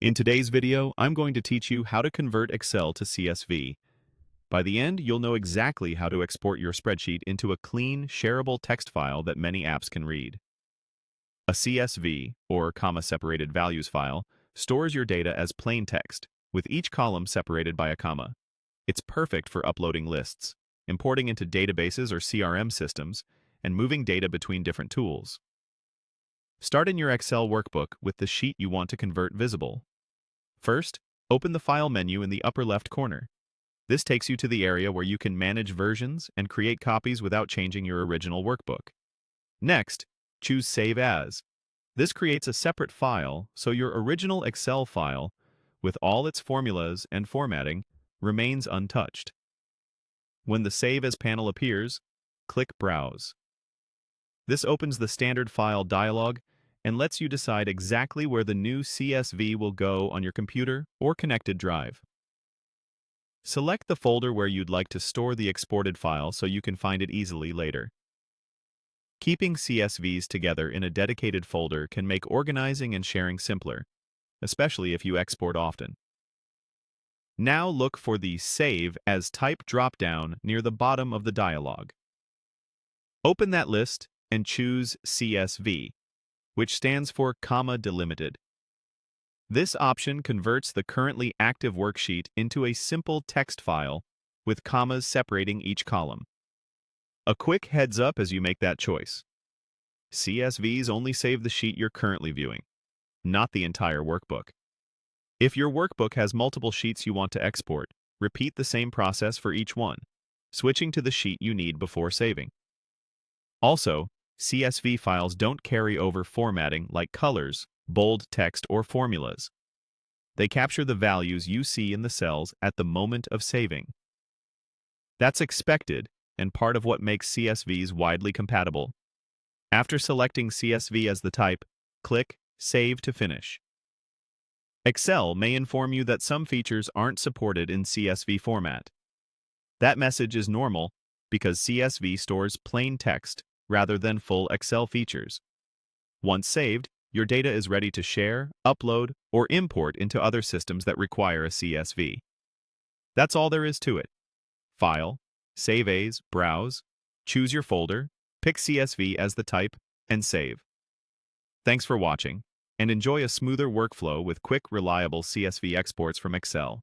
In today's video, I'm going to teach you how to convert Excel to CSV. By the end, you'll know exactly how to export your spreadsheet into a clean, shareable text file that many apps can read. A CSV, or comma-separated values file, stores your data as plain text, with each column separated by a comma. It's perfect for uploading lists, importing into databases or CRM systems, and moving data between different tools. Start in your Excel workbook with the sheet you want to convert visible. First, open the File menu in the upper left corner. This takes you to the area where you can manage versions and create copies without changing your original workbook. Next, choose Save As. This creates a separate file, so your original Excel file, with all its formulas and formatting, remains untouched. When the Save As panel appears, click Browse. This opens the standard file dialog and lets you decide exactly where the new CSV will go on your computer or connected drive. Select the folder where you'd like to store the exported file so you can find it easily later. Keeping CSVs together in a dedicated folder can make organizing and sharing simpler, especially if you export often. Now look for the Save as Type dropdown near the bottom of the dialog. Open that list and choose CSV, which stands for comma delimited. This option converts the currently active worksheet into a simple text file with commas separating each column. A quick heads up as you make that choice. CSVs only save the sheet you're currently viewing, not the entire workbook. If your workbook has multiple sheets you want to export, repeat the same process for each one, switching to the sheet you need before saving. Also, CSV files don't carry over formatting like colors, bold text, or formulas. They capture the values you see in the cells at the moment of saving. That's expected and part of what makes CSVs widely compatible. After selecting CSV as the type, click Save to finish. Excel may inform you that some features aren't supported in CSV format. That message is normal because CSV stores plain text rather than full Excel features. Once saved, your data is ready to share, upload, or import into other systems that require a CSV. That's all there is to it. File, Save As, Browse, choose your folder, pick CSV as the type, and save. Thanks for watching, and enjoy a smoother workflow with quick, reliable CSV exports from Excel.